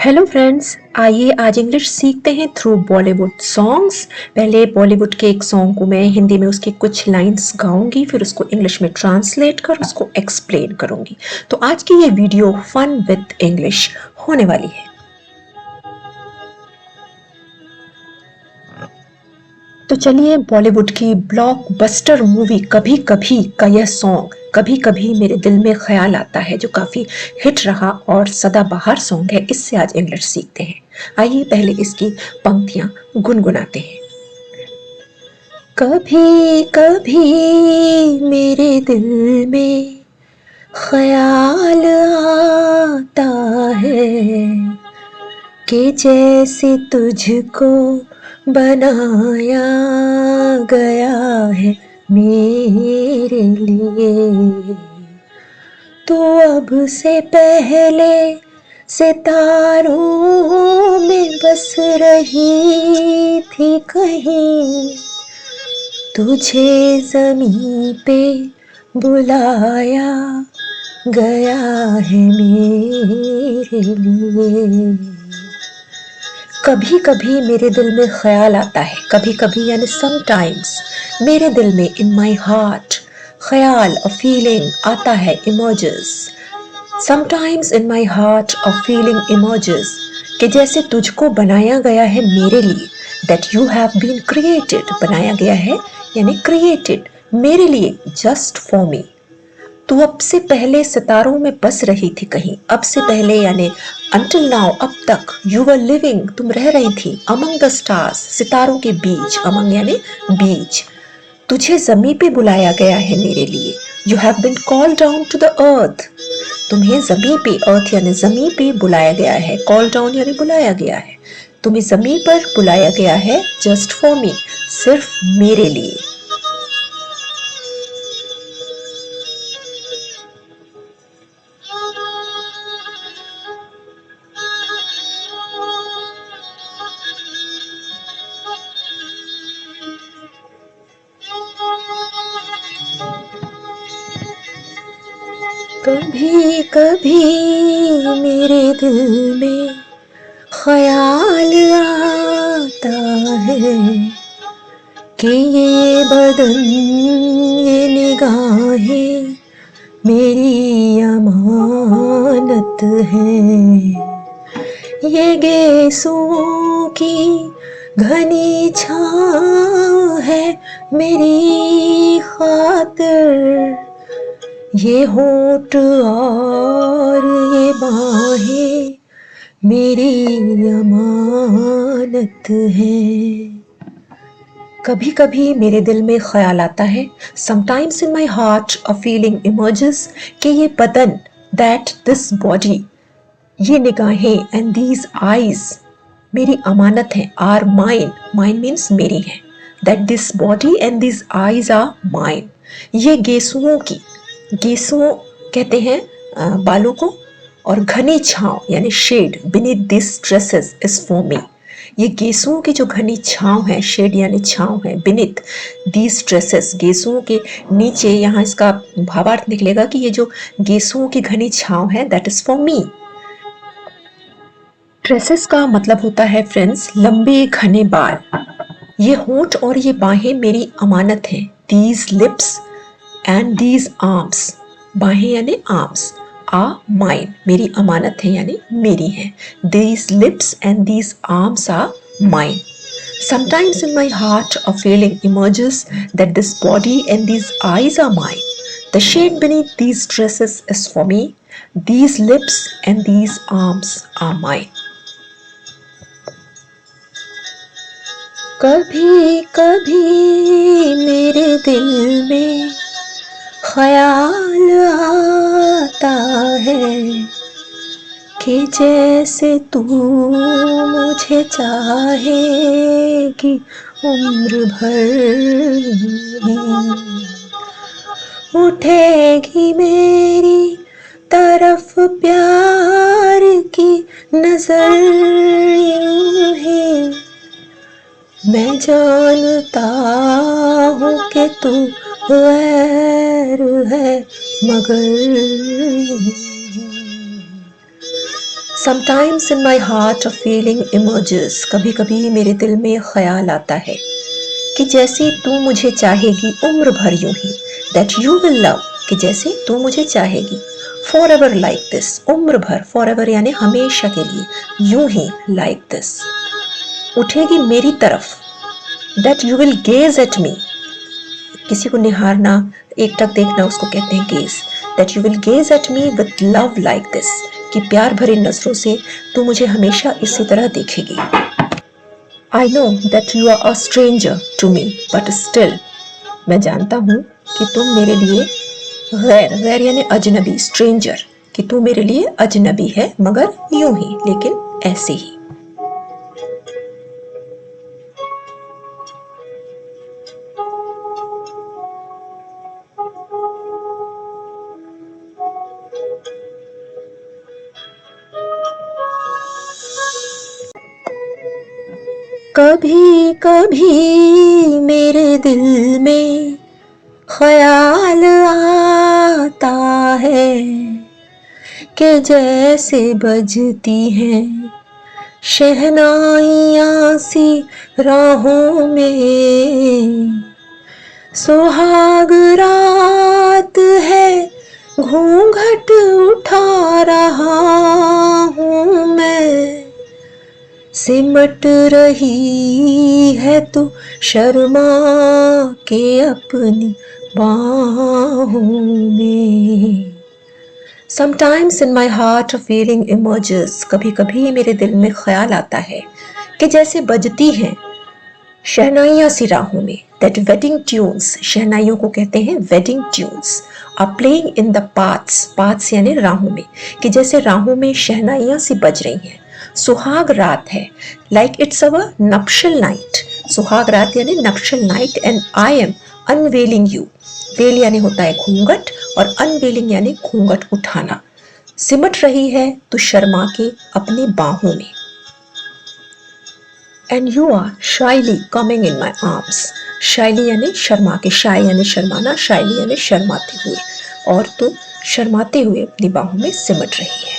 Hello friends, आइए आज English सीखते हैं थ्रू बॉलीवुड सॉन्ग्स। पहले बॉलीवुड के एक सॉन्ग को मैं हिंदी में उसके कुछ लाइंस गाऊंगी, फिर उसको इंग्लिश में ट्रांसलेट कर उसको एक्सप्लेन करूंगी। तो आज की ये वीडियो फन विद इंग्लिश होने वाली है। तो चलिए, बॉलीवुड की ब्लॉकबस्टर मूवी कभी कभी का यह सॉन्ग कभी कभी मेरे दिल में ख्याल आता है, जो काफी हिट रहा और सदाबहार सॉन्ग है, इससे आज इंग्लिश सीखते हैं। आइए पहले इसकी पंक्तियां गुनगुनाते हैं। कभी कभी मेरे दिल में ख्याल आता है कि जैसे तुझको बनाया गया है मेरे लिए। तो अब से पहले सितारों में बस रही थी कहीं, तुझे ज़मीं पे बुलाया गया है मेरे लिए। कभी कभी मेरे दिल में ख्याल आता है, कभी कभी यानी समटाइम्स मेरे दिल में, इन माई हार्ट, ख्याल अ फीलिंग आता है, emerges. Sometimes in my heart a feeling emerges, कि जैसे तुझको बनाया गया है मेरे लिए। That you have been created, बनाया गया है यानी क्रिएटेड मेरे लिए, जस्ट फॉर मी। तू अब से पहले सितारों में बस रही थी कहीं, अब से पहले यानी until now, अब तक। you were living, तुम रह रही थी, among the stars, सितारों के बीच, among यानी बीच। तुझे जमी पे बुलाया गया है मेरे लिए, you have been called down to the earth, तुम्हें जमी पे, अर्थ यानी जमी पे बुलाया गया है, कॉल डाउन यानी बुलाया गया है, तुम्हें जमी पर बुलाया गया है, जस्ट फॉर मी, सिर्फ मेरे लिए। कभी कभी मेरे दिल में ख्याल आता है कि ये बदन, ये निगाहें मेरी अमानत है। ये गेसों की घनी छाँव है मेरी खातिर, ये होठ और ये बाहें मेरी अमानत है। कभी कभी मेरे दिल में ख्याल आता है, sometimes in my heart a feeling emerges, कि ये बदन, दैट दिस बॉडी, ये निगाहें, एंड दीज आईज मेरी अमानत है, आर माइन, माइन मीन्स मेरी है, that this body and this eyes are mine. ये गेसुओं की, गेसुओं कहते हैं बालों को, और घनी छांव यानी shade, beneath this dresses is for me. ये गेसुओं की जो घनी छांव है, शेड यानी छांव है, बीनीथ दीज ड्रेसेस, गेसुओं के नीचे, यहाँ इसका भावार्थ निकलेगा कि ये जो गेसुओं की घनी छांव है, that is for me. Dresses का मतलब होता है फ्रेंड्स लंबे घने बाल। ये होंठ और ये बाहें मेरी अमानत हैं, these lips and these arms, बाहें यानी आर्म्स, आ माइन, मेरी अमानत है यानी मेरी है, these lips and these arms are mine. Sometimes in my heart a feeling emerges that this body and these eyes are mine. The shade beneath these dresses is for me. These lips and these arms are mine. कभी कभी मेरे दिल में ख्याल आता है कि जैसे तू मुझे चाहेगी उम्र भर, उठेगी मेरी तरफ प्यार की नजर यूं ही, मैं जानता हूँ कि तू गैर है मगर Sometimes in my heart a feeling emerges, कभी कभी मेरे दिल में ख्याल आता है कि जैसे तू मुझे चाहेगी उम्र भर यूं ही, that you will love, कि जैसे तू मुझे चाहेगी, forever like this, उम्र भर, forever यानी हमेशा के लिए, यूं ही like this, उठेगी मेरी तरफ, that you will gaze at me, किसी को निहारना, एकटक देखना उसको कहते हैं gaze, that you will gaze at me with love like this, कि प्यार भरी नजरों से तू मुझे हमेशा इसी तरह देखेगी. I know that you are a stranger to me, but still, मैं जानता हूँ कि तुम मेरे लिए गैर यानी अजनबी, stranger, कि तू मेरे लिए अजनबी है, मगर यूं ही, लेकिन ऐसे ही. कभी कभी मेरे दिल में ख्याल आता है कि जैसे बजती हैं शहनाइयाँ सी राहों में, सुहाग रात है घूंघट उठा रहा हूँ मैं, सिमट रही है तू शर्मा के अपनी बाहों में. Sometimes in my heart a feeling emerges, कभी कभी मेरे दिल में ख्याल आता है कि जैसे बजती हैं शहनाइयाँ सी राहों में, that wedding tunes, शहनाइयों को कहते हैं wedding tunes, are playing in the paths यानी राहों में, कि जैसे राहों में शहनाइयाँ सी बज रही हैं. सुहाग रात है, like it's our nuptial night, सुहाग रात यानी nuptial night, and I am unveiling you, veil यानी होता है घूंघट और unveiling यानी घूंघट उठाना, सिमट रही है तू शर्मा के अपनी बाहों में. And you are shyly coming in my arms, shyly यानी शर्मा के, shy यानी शर्माना, shyly यानी शर्माते हुए, और तू शर्माते हुए अपनी बाहों में सिमट रही है.